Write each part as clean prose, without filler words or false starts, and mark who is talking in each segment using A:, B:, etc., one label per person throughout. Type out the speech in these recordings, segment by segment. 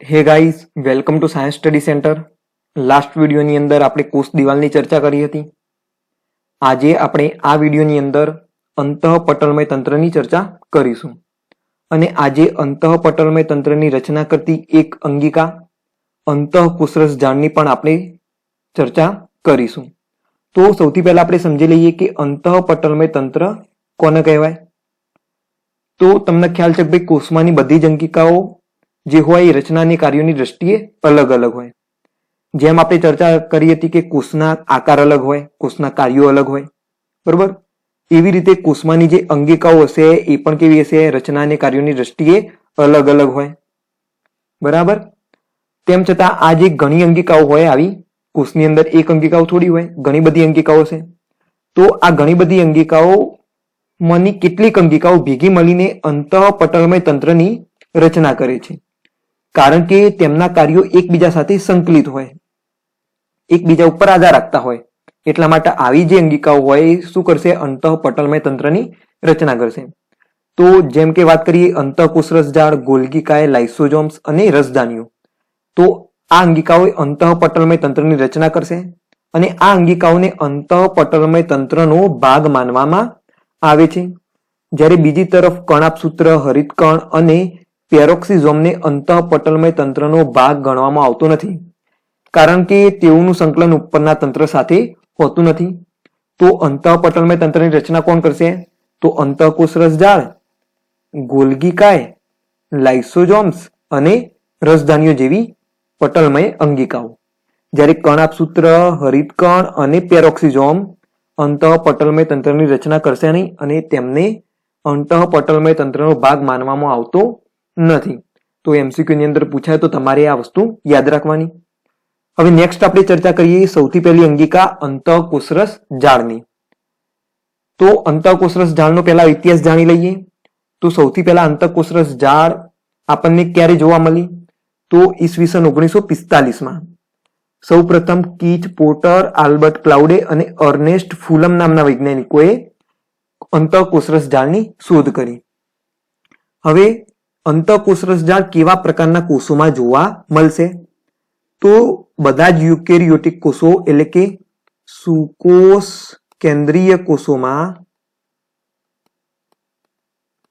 A: Hey guys, welcome to science study centre. Last વિડિયોની અંદર આપણે કોષ દિવાલની ચર્ચા કરી હતી। આજે આપણે આ વિડિયોની અંદર અંતઃપટલમય તંત્રની ચર્ચા કરીશું અને આજે અંતઃપટલમય તંત્રની રચના કરતી એક અંગિકા અંતઃકોષરસ જાળની પણ આપણે ચર્ચા કરીશું। તો સૌથી પહેલા આપણે સમજી લઈએ કે અંતઃપટલમય તંત્ર કોને કહેવાય। તો તમને ખ્યાલ છે કે ભાઈ કોષમાંની બધી જ અંગિકાઓ જે હોય એ રચનાની કાર્યોની દ્રષ્ટિએ અલગ અલગ હોય। જેમ આપણે ચર્ચા કરી હતી કે કોષના આકાર અલગ હોય, કોષના કાર્યો અલગ હોય, બરોબર। એવી રીતે કોષમાંની જે અંગિકાઓ હશે એ પણ કેવી હશે, રચનાની કાર્યોની દ્રષ્ટિએ અલગ અલગ હોય, બરાબર। તેમ છતાં આ જે ઘણી અંગિકાઓ હોય આવી કોષની અંદર એક અંગિકાઓ થોડી હોય, ઘણી બધી અંગિકાઓ છે। તો આ ઘણી બધી અંગિકાઓમાંની કેટલીક અંગિકાઓ ભેગી મળીને અંતઃપટલમય તંત્રની રચના કરે છે, કારણ કે તેમના કાર્યો એકબીજા સાથે સંકલિત હોય, એકબીજા ઉપર આધાર રાખતા હોય। એટલા માટે આવી જે અંગિકાઓ હોય એ શું કરશે, અંતઃપટલમય તંત્રની રચના કરશે। તો જેમ કે વાત કરીએ અંતઃકોષરસ જાળ, ગોલ્ગી કાય, લાઇસોસોમ્સ અને રસધાનીઓ, તો આ અંગિકાઓ અંતઃપટલમય તંત્રની રચના કરશે અને આ અંગિકાઓને અંતઃપટલમય તંત્રનો ભાગ માનવામાં આવે છે। જ્યારે બીજી તરફ કણાભસૂત્ર, હરિતકણ અને પેરોક્સિસોમને અંતઃપટલમય તંત્રનો ભાગ ગણવામાં આવતો નથી, કારણ કે તેઓનું સંકલન ઉપરના તંત્ર સાથે હોતું નથી। તો અંતઃપટલમય તંત્રની રચના કોણ કરશે, તો અંતઃકોષરસ જાળ, ગોલ્ગી કાય, લાઇસોસોમ્સ અને રસધાનીઓ જેવી પટલમય અંગિકાઓ। જ્યારે કણાભસૂત્ર, હરિતકણ અને પેરોક્સિસોમ અંતઃપટલમય તંત્રની રચના કરશે નહીં અને તેમને અંતઃપટલમય તંત્રનો ભાગ માનવામાં આવતો નથી। તો એમસીક્યુ ની અંદર પૂછાય તો તમારે આ વસ્તુ યાદ રાખવાની। હવે નેક્સ્ટ આપણે ચર્ચા કરીએ સૌથી પહેલી અંગિકા અંતઃકોષરસ જાળની। તો અંતઃકોષરસ જાળનો પહેલા ઇતિહાસ જાણી લઈએ। તો સૌથી પહેલા અંતઃકોષરસ જાળ આપણને ક્યારે જોવા મળી, તો ઈસવીસન 1945માં સૌપ્રથમ કીચ પોર્ટર, આલ્બર્ટ ક્લાઉડે અને અર્નેસ્ટ ફુલમ નામના વૈજ્ઞાનિકોએ અંતઃકોષરસ જાળની શોધ કરી। હવે અંતઃકોષરસ જાળ કેવા પ્રકારના કોષોમાં જોવા મળશે, તો બધા જ યુકેરિયોટિક કોષો એટલે કે સુકોષ કેન્દ્રીય કોષોમાં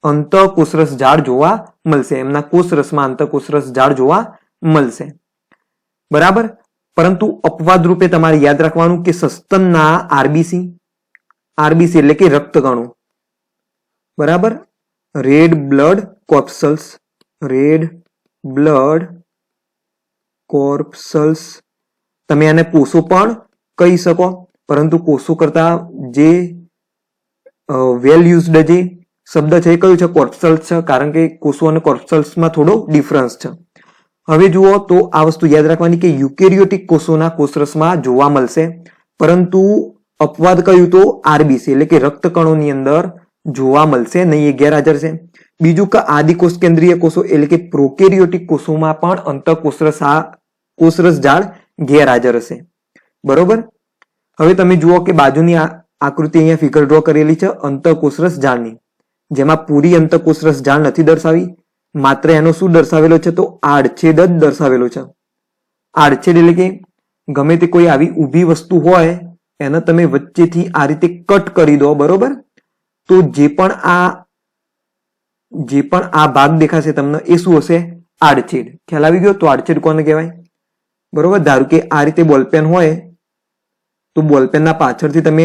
A: અંતઃકોષરસ જાળ જોવા મળશે, એમના કોષરસમાં અંતઃકોષરસ જાળ જોવા મળશે, બરાબર। પરંતુ અપવાદ રૂપે તમારે યાદ રાખવાનું કે સસ્તનના આરબીસી એટલે કે રક્તકણો, બરાબર, રેડ બ્લડ કોર્પસલ્સ, તમે આને કોષો પણ કહી શકો, પરંતુ કોષો કરતા જે વેલ યુઝડ જે શબ્દ છે એ કયું છે, કોર્પસલ્સ છે, કારણ કે કોષો અને કોર્પસલ્સમાં થોડો ડિફરન્સ છે। હવે જુઓ તો આ વસ્તુ યાદ રાખવાની કે યુકેરિયોટિક કોષોના કોષરસમાં જોવા મળશે, પરંતુ અપવાદ કયું, તો આરબીસી એટલે કે રક્તકણોની અંદર જોવા મળશે નહીં, એ ગેરહાજર છે। બીજું કે આદિકોષ કેન્દ્રીય કોષો એટલે કે પ્રોકેરિયોટિક કોષોમાં પણ અંતઃકોષરસ જાળ ગેરહાજર હશે, બરોબર। હવે તમે જુઓ કે બાજુની આકૃતિ અહીંયા ફિગર ડ્રો કરેલી છે અંતઃકોષરસ જાળની, જેમાં પૂરી અંતઃકોષરસ જાળ નથી દર્શાવી, માત્ર એનો શું દર્શાવેલો છે, તો આડછેદ જ દર્શાવેલો છે। આડછેદ એટલે કે ગમે તે કોઈ આવી ઊભી વસ્તુ હોય એને તમે વચ્ચેથી આ રીતે કટ કરી દો, બરોબર, તો જે પણ આ ભાગ દેખાશે તમને એ શું હશે, આડછેદ। ખ્યાલ આવી ગયો, તો આડછેદ કોને કહેવાય, બરોબર। ધારો કે આ રીતે બોલપેન હોય તો બોલપેનના પાછળથી તમે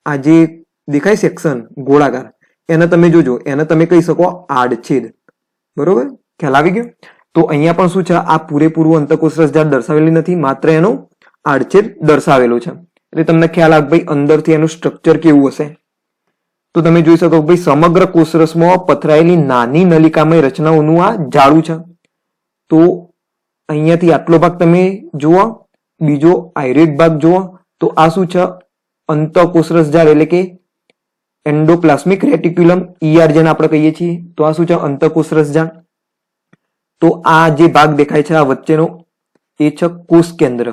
A: આ જે દેખાય સેક્શન ગોળાકાર એને તમે જોજો, એને તમે કહી શકો આડછેદ, બરોબર, ખ્યાલ આવી ગયો। તો અહીંયા પણ શું છે, આ પૂરેપૂરું અંતઃકોષરસ જાળ દર્શાવેલી નથી, માત્ર એનો આડછેદ દર્શાવેલો છે, એટલે તમને ખ્યાલ આવે ભાઈ અંદરથી એનું સ્ટ્રક્ચર કેવું હશે। તો તમે જોઈ શકો ભાઈ સમગ્ર કોષરસમાં પથરાયેલી નાની નલિકામય રચનાઓનું આ જાળું છે। તો અહીંયાથી આટલો ભાગ તમે જુઓ, બીજો આયરેટ ભાગ જુઓ, તો આ શું છે, અંતઃકોષરસ જાળ એટલે કે એન્ડોપ્લાસ્મિક રેટિક્યુલમ, જેને આપણે કહીએ છીએ, તો આ શું છે, અંતઃકોષરસ જાળ। તો આ જે ભાગ દેખાય છે આ વચ્ચેનો એ છે કોષ કેન્દ્ર।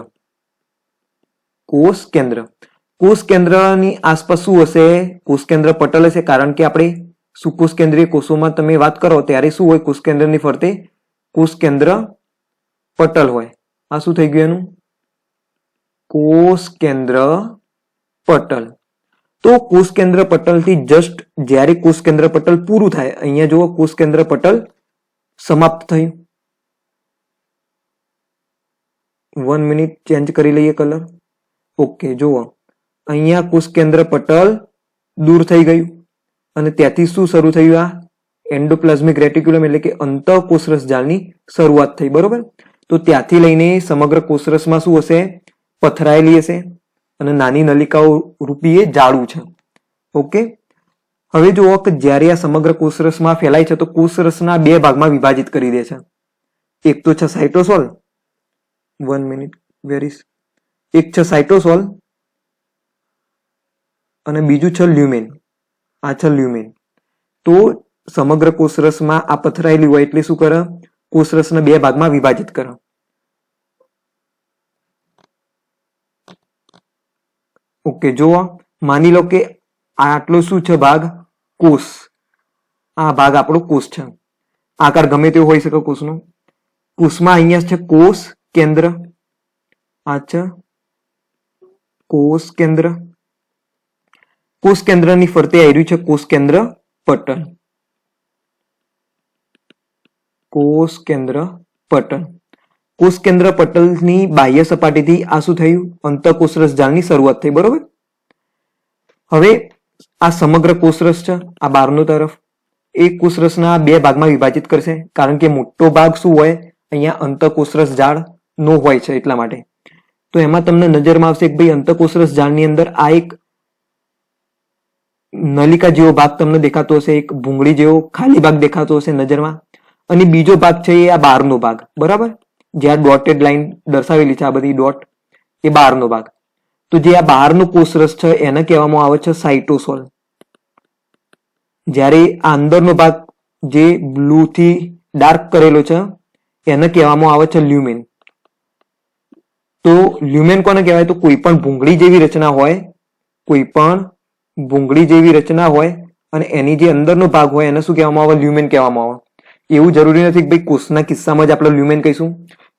A: કોષ કેન્દ્રની આસપાસ શું હશે, કોષ કેન્દ્ર પટલ હશે, કારણ કે આપણે સુકોષ કેન્દ્રીય કોષોમાં તમે વાત કરો ત્યારે શું હોય, કોષ કેન્દ્રની ફરતે કોષ કેન્દ્ર પટલ હોય, આ શું થઈ ગયું એનું? કોષ કેન્દ્ર પટલ. તો કોષ કેન્દ્ર પટલથી જસ્ટ જ્યારે કોષ કેન્દ્ર પટલ પૂરું થાય, અહીંયા જુઓ કોષ કેન્દ્ર પટલ સમાપ્ત થયું. 1 મિનિટ ચેન્જ કરી લઈએ કલર. ઓકે, જુઓ અહીંયા કોષ કેન્દ્ર પટલ દૂર થઈ ગયું અને ત્યાંથી શું શરૂ થયું? આ એન્ડોપ્લાઝમિક રેટિક્યુલમ એટલે કે અંતઃકોષરસ જાળની શરૂઆત થઈ. બરોબર, તો ત્યાંથી લઈને સમગ્ર કોષરસમાં શું હશે? પથરાયેલી હશે અને નાની નલિકાઓ રૂપી એ જાળું છે. ઓકે, હવે જુઓ કે જ્યારે આ સમગ્ર કોષરસમાં ફેલાય છે તો કોષરસના બે ભાગમાં વિભાજિત કરી દે છે. એક તો છે સાઇટોસોલ, 1 મિનિટ વેરીસ, એક છે સાઇટોસોલ અને બીજું છે લ્યુમેન. આ છે લ્યુમેન. તો સમગ્ર કોષરસમાં આ પથરાયેલી હોય એટલે શું કરે? કોષરસને બે ભાગમાં વિભાજિત કરે. ઓકે, જુઓ માની લો કે આટલો શું છે ભાગ? કોષ. આ ભાગ આપણો કોષ છે. આકાર ગમે તેવો હોઈ શકે કોષનો. કોષમાં અહીંયા છે કોષ કેન્દ્ર, આ છે કોષ કેન્દ્ર. કોષ કેન્દ્રની ફરતે આવ્યું છે કોષ કેન્દ્ર પટલ. કોષ કેન્દ્ર પટલ. કોષ કેન્દ્ર પટલની બાહ્ય સપાટીથી આ શું થયું? અંતઃકોષરસ જાળની શરૂઆત થઈ. બરોબર, હવે આ સમગ્ર કોષરસ છે, આ બહારનો તરફ એ કોષરસના બે ભાગમાં વિભાજિત કરશે, કારણ કે મોટો ભાગ શું હોય? અહીંયા અંતઃકોષરસ જાળ નો હોય છે એટલા માટે. તો એમાં તમને નજરમાં આવશે કે ભાઈ અંતઃકોષરસ જાળની અંદર આ એક નલિકા જેવો ભાગ તમને દેખાતો હશે, એક ભૂંગળી જેવો ખાલી ભાગ દેખાતો હશે નજરમાં, અને બીજો ભાગ છે એ આ બહારનો ભાગ. બરાબર, જ્યાં ડોટેડ લાઈન દર્શાવેલી છે, આ બધી ડોટ એ બહારનો ભાગ. તો જે આ બહારનો કોષરસ છે એને કહેવામાં આવે છે સાઇટોસોલ. જ્યારે આ અંદરનો ભાગ જે બ્લુ થી ડાર્ક કરેલો છે એને કહેવામાં આવે છે લ્યુમેન. તો લ્યુમેન કોને કહેવાય? તો કોઈ પણ ભૂંગળી જેવી રચના હોય, કોઈ પણ ભૂંગળી જેવી રચના હોય અને એની જે અંદરનો ભાગ હોય એને શું કહેવામાં આવે? લ્યુમેન કહેવામાં આવે. એવું જરૂરી નથી કે ભાઈ કોષના કિસ્સામાં જ આપણે લ્યુમેન કહીશું.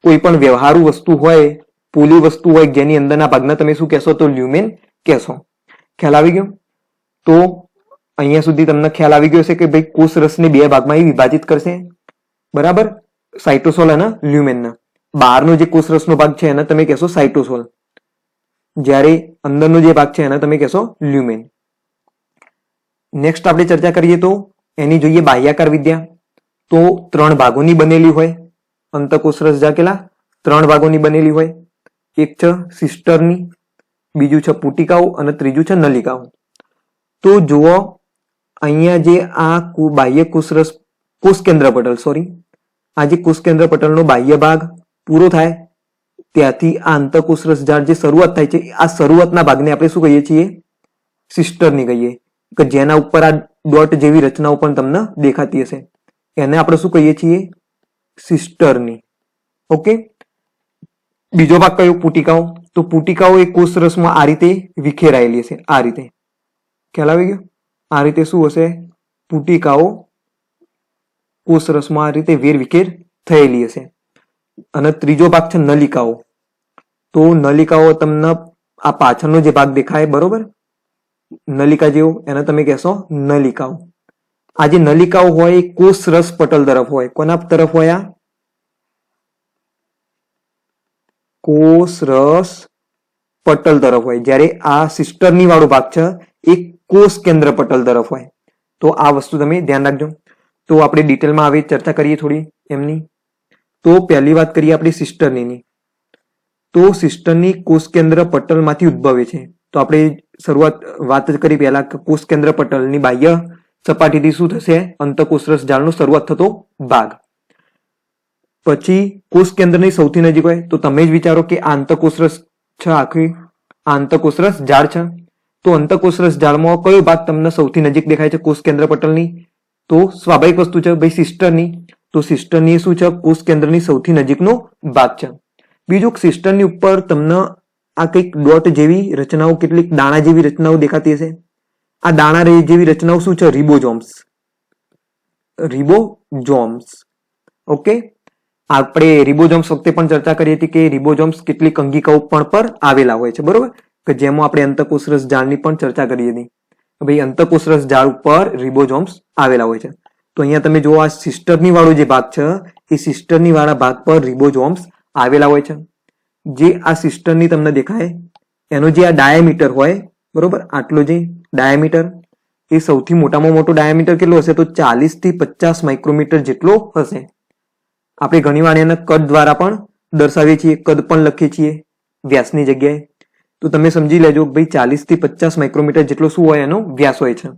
A: કોઈ પણ વ્યવહારુ વસ્તુ હોય, પોલી વસ્તુ હોય, જેની અંદરના ભાગને તમે શું કહેશો? તો લ્યુમેન કહેશો. ખ્યાલ આવી ગયો? તો અહીંયા સુધી તમને ખ્યાલ આવી ગયો છે કે ભાઈ કોષરસને બે ભાગમાં વિભાજિત કરશે. બરાબર, સાઇટોસોલ અને લ્યુમેનના. બહારનો જે કોષરસનો ભાગ છે એને તમે કહેશો સાઇટોસોલ, જ્યારે અંદરનો જે ભાગ છે એને તમે કહેશો લ્યુમેન. નેક્સ્ટ આપણે ચર્ચા કરીએ તો એની જોઈએ બાહ્યાકાર વિદ્યા. તો 3 ભાગોની બનેલી હોય અંતઃકોષરસ જાળ. કેટલા? 3 ભાગોની બનેલી હોય. એક છે સિસ્ટરની, બીજું છે પુટિકાઓ અને ત્રીજું છે નલિકાઓ. તો જુઓ અહીંયા જે આ બાહ્ય કોષરસ કોષ કેન્દ્ર પટલ આ જે કોષ કેન્દ્ર પટલનો બાહ્ય ભાગ પૂરો થાય ત્યાંથી આ અંતઃકોષરસ જાળ જે શરૂઆત થાય છે, આ શરૂઆતના ભાગને આપણે શું કહીએ છીએ? સિસ્ટરની કહીએ, કે જેના ઉપર આ ડોટ જેવી રચનાઓ પણ તમને દેખાતી હશે, એને આપણે શું કહીએ છીએ? સિસ્ટરની. ઓકે, બીજો ભાગ કયો? પુટિકાઓ. તો પુટિકાઓ એ કોષરસમાં આ રીતે વિખેરાયેલી હશે, આ રીતે. ખ્યાલ આવી ગયો? આ રીતે શું હશે? પુટિકાઓ કોષરસમાં આ રીતે વેરવિખેર થયેલી હશે. અને ત્રીજો ભાગ છે નલિકાઓ. તો નલિકાઓ તમને આ પાછળનો જે ભાગ દેખાય, બરોબર, નલિકા જેવો, એને તમે કહેશો નલિકાઓ. આ જે નલિકાઓ હોય એ કોષરસ પટલ તરફ હોય. કોના તરફ હોય? આ કોષરસ પટલ તરફ હોય. જ્યારે આ સિસ્ટરની વાળો ભાગ છે એ કોષ કેન્દ્ર પટલ તરફ હોય. તો આ વસ્તુ તમે ધ્યાન રાખજો. તો આપણે ડિટેલમાં આવી ચર્ચા કરીએ થોડી એમની. તો પહેલી વાત કરીએ આપણે સિસ્ટરની. તો સિસ્ટરની કોષ કેન્દ્ર પટલમાંથી ઉદ્ભવે છે. તો આપણે વાત કરી પહેલા કોષ કેન્દ્ર પટલની બાહ્ય સપાટીથી શું થશે? અંતઃકોષરસ જાળનો શરૂઆત થતો ભાગ. પછી કોષ કેન્દ્રની સૌથી નજીક હોય તો તમે જ વિચારો કે આ અંતઃકોષરસ છે, આખી આ અંતઃકોષરસ જાળ છે. તો અંતઃકોષરસ જાળમાં કયો ભાગ તમને સૌથી નજીક દેખાય છે કોષ કેન્દ્ર પટલની? તો સ્વાભાવિક વસ્તુ છે ભાઈ સિસ્ટરની. તો સિસ્ટરની શું છે? કોષ કેન્દ્રની સૌથી નજીકનો ભાગ છે. બીજું, સિસ્ટરની ઉપર તમને આ કંઈક ડોટ જેવી રચનાઓ, કેટલીક દાણા જેવી રચનાઓ દેખાતી હશે. આ દાણા જેવી રચનાઓ શું છે? રિબોઝોમ્સ. રિબોઝોમ્સ. ઓકે, આપણે રિબોઝોમ્સ વખતે પણ ચર્ચા કરી હતી કે રિબોઝોમ્સ કેટલીક અંગિકાઓ પર આવેલા હોય છે, બરોબર, કે જેમાં આપણે અંતઃકોષરસ જાળની પણ ચર્ચા કરી હતી. ભાઈ અંતઃકોષરસ જાળ ઉપર રિબોઝોમ્સ આવેલા હોય છે. તો અહીંયા તમે જુઓ આ સિસ્ટરની વાળો જે ભાગ છે એ સિસ્ટરની વાળા ભાગ પર રિબોઝોમ્સ આવેલા હોય છે. જે આ સિસ્ટરની તમને દેખાય એનો જે આ ડાયામીટર હોય, બરોબર, આટલો જે ડાયામીટર એ સૌથી મોટામાં મોટો ડાયામીટર કેટલો હશે? તો 40 થી 50 માઇક્રોમીટર જેટલો હશે. આપણે ઘણીવાર એને કદ દ્વારા પણ દર્શાવીએ છીએ, કદ પણ લખીએ છીએ વ્યાસની જગ્યાએ. તો તમે સમજી લેજો ભાઈ 40 થી 50 માઇક્રોમીટર જેટલો શું હોય? એનો વ્યાસ હોય છે.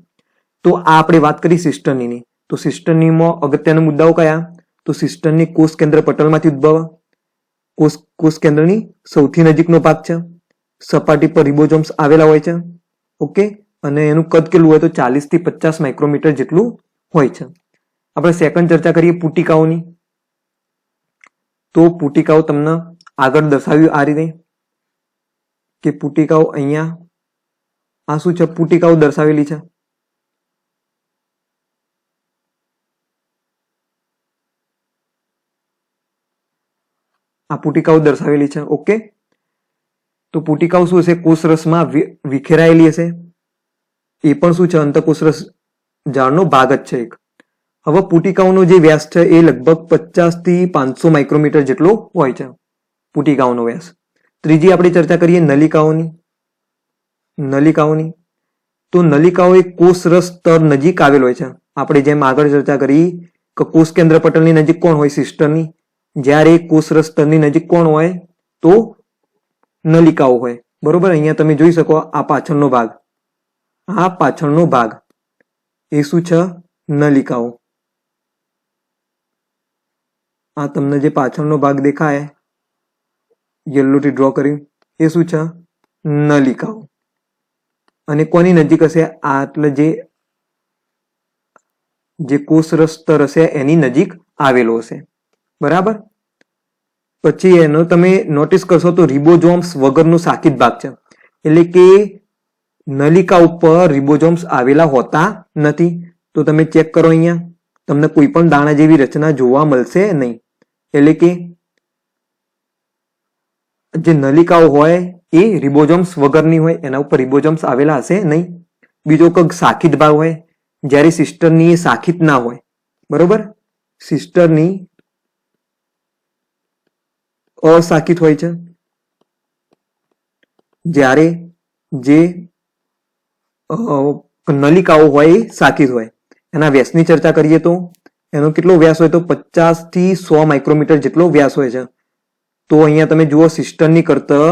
A: તો આ આપણે વાત કરી સિસ્ટર્નીની. તો સિસ્ટર્નીમાં અગત્યના મુદ્દાઓ કયા? તો સિસ્ટર્ની કોષ કેન્દ્ર પટલમાંથી ઉદ્ભવ, કોષ કેન્દ્રની સૌથી નજીકનો ભાગ છે, સપાટી પર રિબોઝોમ્સ આવેલા હોય છે, ઓકે, અને એનું કદ કેટલું હોય? તો 40 થી 50 માઇક્રોમીટર જેટલું હોય છે. આપણે સેકન્ડ ચર્ચા કરીએ પુટિકાઓની. તો પુટિકાઓ તમને આગળ દર્શાવ્યું આ રીતે કે પુટિકાઓ અહીંયા આ શું છે? પુટિકાઓ દર્શાવેલી છે. આ પુટિકાઓ દર્શાવેલી છે, ઓકે. તો પુટિકાઓ શું હશે? કોષરસમાં વિખેરાયેલી હશે. એ પણ શું છે? અંતઃકોષરસ જાળનો ભાગ જ છે એક. હવે પુટિકાઓનો જે વ્યાસ છે એ લગભગ 50 થી 500 માઇક્રોમીટર જેટલો હોય છે, પુટિકાઓનો વ્યાસ. ત્રીજી આપણે ચર્ચા કરીએ નલિકાઓની. તો નલિકાઓ એ કોષરસ સ્તર નજીક આવેલ હોય છે. આપણે જેમ આગળ ચર્ચા કરી કે કોષ કેન્દ્ર પટલની નજીક કોણ હોય? સિસ્ટરની. જ્યારે કોષરસ સ્તરની નજીક કોણ હોય? તો નલિકાઓ હોય, બરોબર. અહીંયા તમે જોઈ શકો આ પાછળનો ભાગ, એ શું છે? નલિકાઓ. આ તમને જે પાછળનો ભાગ દેખાય યલોથી ડ્રો કર્યું એ શું છે? નલિકાઓ. અને કોની નજીક હશે? આ એટલે જે કોષરસ સ્તર હશે એની નજીક આવેલો હશે, બરાબર. પછી એનો તમે નોટિસ કરશો તો રિબોઝોમ્સ વગરનો શાખિત ભાગ છે. એટલે કે નલિકા ઉપર રિબોઝોમ્સ આવેલા હોતા નથી. તો તમે ચેક કરો, અહીંયા તમને કોઈ પણ દાણા જેવી રચના જોવા મળશે નહીં. એટલે કે જે નલિકાઓ હોય એ રિબોઝોમ્સ વગરની હોય, એના ઉપર રિબોઝોમ્સ આવેલા હશે નહીં. બીજો કંઈક શાખિત ભાગ હોય, જ્યારે સિસ્ટરની એ શાખિત ના હોય, બરોબર. સિસ્ટરની અશાખિત હોય છે, જ્યારે જે નલિકાઓ હોય એ શાખિત હોય. એના વ્યાસની ચર્ચા કરીએ તો એનો કેટલો વ્યાસ હોય? તો 50 થી 100 માઇક્રોમીટર જેટલો વ્યાસ હોય છે. તો અહીંયા તમે જુઓ સિસ્ટરની કરતા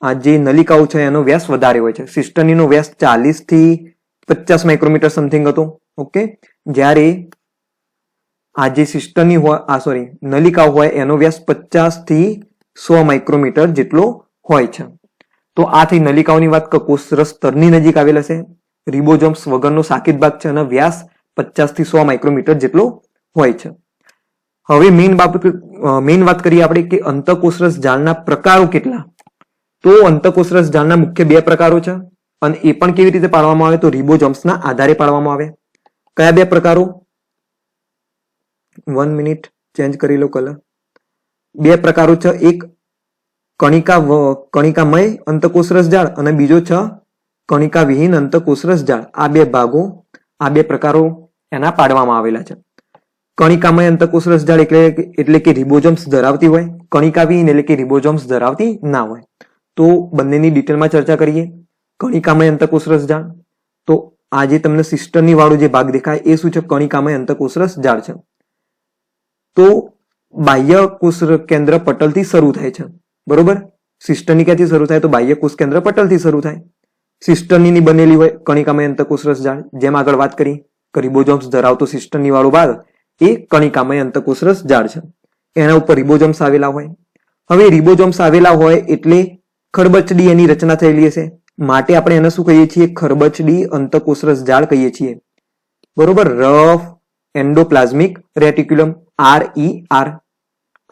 A: આ જે નલિકાઓ છે એનો વ્યાસ વધારે હોય છે. સિસ્ટરનીનો વ્યાસ 40 થી 50 માઇક્રોમીટર સમથિંગ હતો, ઓકે. જ્યારે આ જે સિસ્ટરની નલિકાઓ હોય એનો વ્યાસ 50 થી 100 માઇક્રોમીટર જેટલો હોય છે. તો આ થઈ નલિકાઓની વાત કે કોષરસ સ્તરની નજીક આવેલ હશે, રિબોઝોમ્સ વગરનો શાખિત ભાગ છે અને વ્યાસ 50 થી 100 માઇક્રોમીટર જેટલો હોય છે. હવે મેઇન વાત કરીએ આપણે કે અંતઃકોષરસ જાળના પ્રકારો કેટલા. તો અંતઃકોષરસ જાળના મુખ્ય 2 પ્રકારો છે અને એ પણ કેવી રીતે પાડવામાં આવે? તો રિબોઝોમ્સના આધારે પાડવામાં આવે. કયા 2 પ્રકારો? 1 મિનિટ ચેન્જ કરી લો કલર. 2 પ્રકારો છે, એક કણિકામય અંતઃકોષરસ જાળ અને બીજો છે કણિકા વિહીન અંતઃકોષરસ જાળ. આ 2 ભાગો, આ 2 પ્રકારો એના પાડવામાં આવેલા છે. કણિકામય અંતઃકોષરસ જાળ એટલે કે રિબોઝોમ્સ ધરાવતી હોય, કણિકા વિહીન એટલે કે રિબોઝોમ્સ ધરાવતી ના હોય. તો બંનેની ડિટેલમાં ચર્ચા કરીએ. કણિકામય અંતઃકોષરસ જાળ, તો આ જે તમને સિસ્ટરની વાળો જે ભાગ દેખાય એ શું છે? કણિકામય અંતઃકોષરસ જાળ છે. તો બાહ્ય કોષ કેન્દ્ર પટલથી શરૂ થાય છે, બરોબર. સિસ્ટરની ક્યાંથી શરૂ થાય? તો બાહ્ય કોષ કેન્દ્ર પટલથી શરૂ થાય. સિસ્ટરની બનેલી હોય કણિકામય અંતઃકોષરસ જાળ. જેમ આગળ વાત કરી કે રિબોઝોમ્સ ધરાવતો સિસ્ટરની વાળો ભાગ એ કણિકામય અંતઃકોષરસ જાળ છે. એના ઉપર રિબોઝોમ્સ આવેલા હોય. હવે રિબોઝોમ્સ આવેલા હોય એટલે ખરબચડી એની રચના થયેલી હશે, માટે આપણે એને શું કહીએ છીએ? ખરબચડી અંતઃકોષરસ જાળ કહીએ છીએ, બરોબર. Rough endoplasmic reticulum, RER.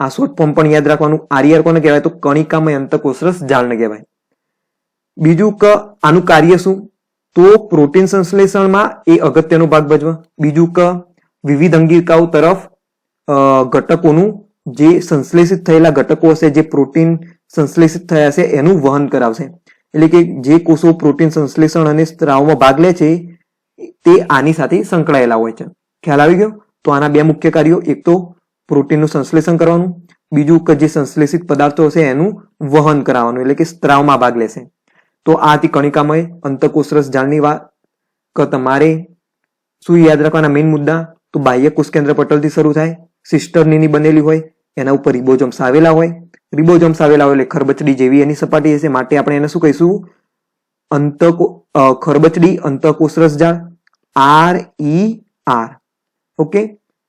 A: આ શોર્ટ ફોર્મ પણ યાદ રાખવાનું. RER કોને કહેવાય? તો કણિકામય અંતઃકોષરસ જાળને કહેવાય. બીજું કે આનું કાર્ય શું? તો પ્રોટીન સંશ્લેષણમાં એ અગત્યનો ભાગ ભજવે. બીજું કે વિવિધ અંગિકાઓ તરફ ઘટકોનું જે સંશ્લેષિત થયેલા ઘટકો હશે, જે પ્રોટીન સંશ્લેષિત થયા હશે એનું વહન કરાવશે. એટલે કે જે કોષો પ્રોટીન સંશ્લેષણ અને સ્ત્રાવમાં ભાગ લે છે તે આની સાથે સંકળાયેલા હોય છે. ખ્યાલ આવી ગયો? તો આના બે મુખ્ય કાર્યો, એક તો પ્રોટીનનું સંશ્લેષણ કરવાનું, બીજું કે જે સંશ્લેષિત પદાર્થો હશે એનું વહન કરાવવાનું, એટલે કે સ્ત્રાવમાં ભાગ લેશે. તો આ હતી કણિકામય અંતઃકોષરસ જાળની વાત. કે તમારે શું યાદ રાખવાના મેઇન મુદ્દા? તો બાહ્ય કોષ કેન્દ્ર પટલથી શરૂ થાય, સિસ્ટર્નીની બનેલી હોય, એના ઉપર રિબોઝોમ્સ આવેલા હોય. રિબોઝોમ્સ આવેલા હોય એટલે ખરબચડી જેવી એની સપાટી હશે, માટે આપણે એને શું કહીશું? ખરબચડી અંતઃકોષરસ જાળ, RER. ઓકે.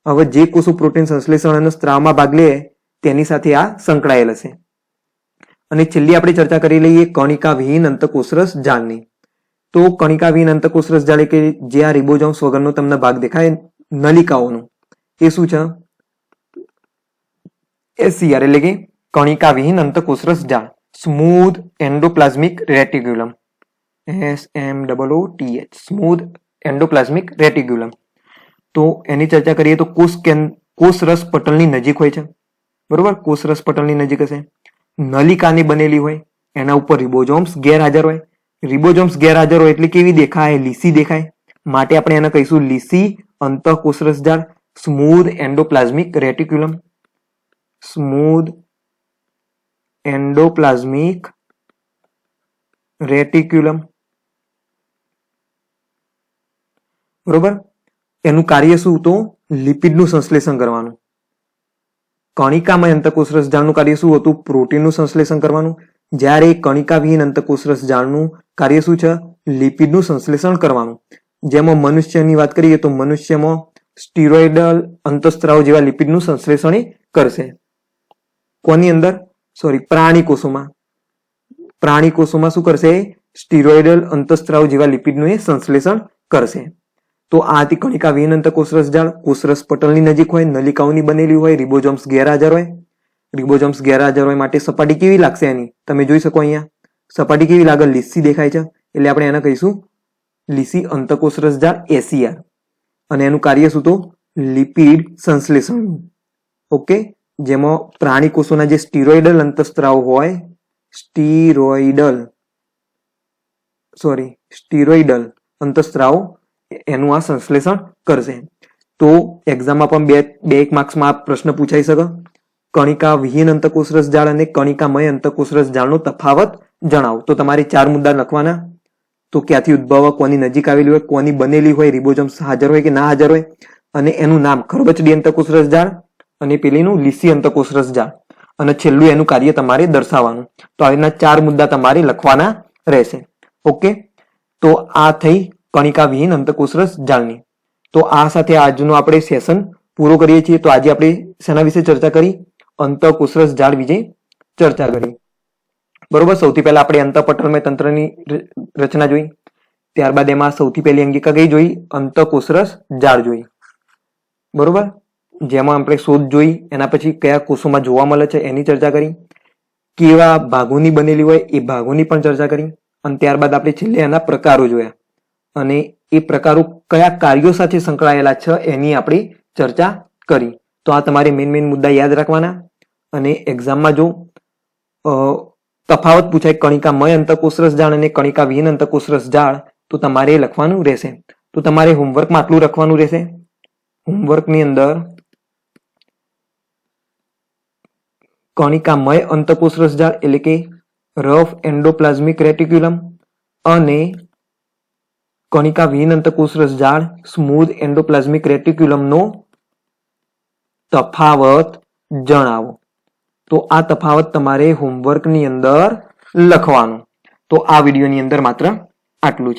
A: હવે જે કોષો પ્રોટીન સંશ્લેષણ અને સ્ત્રાવમાં ભાગ લે તેની સાથે આ સંકળાયેલ હશે. અને છેલ્લી આપણે ચર્ચા કરી લઈએ કણિકાવિહીન અંતઃકોષરસ જાળની. તો કણિકાવિહીન અંતઃકોષરસ જાળ કે જે આ રિબોઝોમ્સ વગરનો તમને ભાગ દેખાય નલિકાઓનો, એ શું છે? SCR એટલે કે કણિકાવિહીન અંતઃકોષરસ જાળ, smooth endoplasmic reticulum, SMOOTH, smooth endoplasmic reticulum. તો એની ચર્ચા કરીએ તો કોષરસ પટલની નજીક હોય છે, બરોબર? કોષરસ પટલની નજીક હશે, નલિકાની બનેલી હોય, એના ઉપર રિબોઝોમ્સ ગેરહાજર હોય. રિબોઝોમ્સ ગેરહાજર હોય એટલે કેવી દેખાય? લીસી દેખાય, માટે આપણે એને કહીશું લીસી અંતઃકોષરસ જાળ, smooth endoplasmic reticulum. Smooth endoplasmic reticulum, બરોબર? એનું કાર્ય શું? તો લિપિડનું સંશ્લેષણ કરવાનું. કણિકામય અંતઃકોષરસ જાળનું કાર્ય શું હતું? પ્રોટીનનું સંશ્લેષણ કરવાનું. જ્યારે કણિકાવિહીન અંતઃકોષરસ જાળનું કાર્ય શું છે? લિપિડનું સંશ્લેષણ કરવાનું. જેમાં મનુષ્યની વાત કરીએ તો મનુષ્યમાં સ્ટીરોઇડલ અંતઃસ્ત્રાવ જેવા લિપિડનું સંશ્લેષણ કરશે. કોની અંદર? પ્રાણી કોષોમાં. પ્રાણી કોષોમાં શું કરશે? સ્ટીરોઇડલ અંતઃસ્ત્રાવ જેવા લિપિડનું એ સંશ્લેષણ કરશે. તો આ હતી કણિકાવિહીન અંતઃકોષરસ જાળ. કોષરસ પટલની નજીક હોય, નલિકાઓની બનેલી હોય, રિબોઝોમ્સ ગેરહાજર હોય. રિબોઝોમ્સ ગેરહાજર હોય માટે સપાટી કેવી લાગશે એની? તમે જોઈ શકો અહીંયા સપાટી કેવી લાગે? લીસી દેખાય છે, એટલે આપણે એને કહીશું લીસી અંતઃકોષરસ જાળ, SCR. અને એનું કાર્ય શું? તો લિપિડ સંશ્લેષણ. ઓકે. જેમાં પ્રાણી કોષોના જે સ્ટીરોઇડલ અંતઃસ્ત્રાવ હોય, સ્ટીરોઇડલ અંતઃસ્ત્રાવ એનું આ સંશ્લેષણ કરશે. તો એક્ઝામમાં પણ બે એક માર્ક્સમાં આ પ્રશ્ન પૂછાઈ શકે. કણિકાવિહીન અંતઃકોષરસ જાળ અને કણિકામય અંતઃકોષરસ જાળનો તફાવત જણાવો. તો તમારે 4 મુદ્દા લખવાના. તો ક્યાંથી ઉદ્ભવ, કોની નજીક આવેલી હોય, કોની બનેલી હોય, રિબોઝોમ્સ હાજર હોય કે ના હાજર હોય, અને એનું નામ ખરબચડી અંતઃકોષરસ જાળ અને પેલીનું લીસી અંતઃકોષરસ જાળ, અને છેલ્લું એનું કાર્ય તમારે દર્શાવવાનું. તો આના 4 મુદ્દા તમારે લખવાના રહેશે. ઓકે. તો આ થઈ કણિકાવિહીન અંતઃકોષરસ જાળની. તો આ સાથે આજનો આપણે સેશન પૂરો કરીએ છીએ. તો આજે આપણે શેના વિશે ચર્ચા કરી? અંતઃકોષરસ જાળ વિશે ચર્ચા કરી, બરોબર? સૌથી પહેલા આપણે અંતઃપટલમય તંત્રની રચના જોઈ, ત્યારબાદ એમાં સૌથી પહેલી અંગિકા કઈ જોઈ? અંતઃકોષરસ જાળ જોઈ, બરોબર? જેમાં આપણે શોધ જોઈ, એના પછી કયા કોષોમાં જોવા મળે છે એની ચર્ચા કરી, કેવા ભાગોની બનેલી હોય એ ભાગોની પણ ચર્ચા કરી, અને ત્યારબાદ આપણે છેલ્લે એના પ્રકારો જોયા, અને એ પ્રકારો કયા કાર્યો સાથે સંકળાયેલા છે એની આપણે ચર્ચા કરી. તો આ તમારે મેઇન મુદ્દા યાદ રાખવાના. અને એક્ઝામમાં જો તફાવત પૂછાય કણિકામય અંતઃકોષરસ જાળ અને કણિકાવિહીન અંતઃકોષરસ જાળ, તો તમારે લખવાનું રહેશે. તો તમારે હોમવર્કમાં આટલું લખવાનું રહેશે. હોમવર્કની અંદર કણિકામય અંતઃકોષરસ જાળ એટલે કે રફ એન્ડોપ્લાઝમિક રેટિક્યુલમ અને કણિકાવિહીન અંતઃકોષરસ જાળ સ્મૂધ એન્ડોપ્લાઝમિક રેટિક્યુલમનો તફાવત જણાવો. તો આ તફાવત તમારે હોમવર્કની અંદર લખવાનું. તો આ વિડીયોની અંદર માત્ર આટલું જ.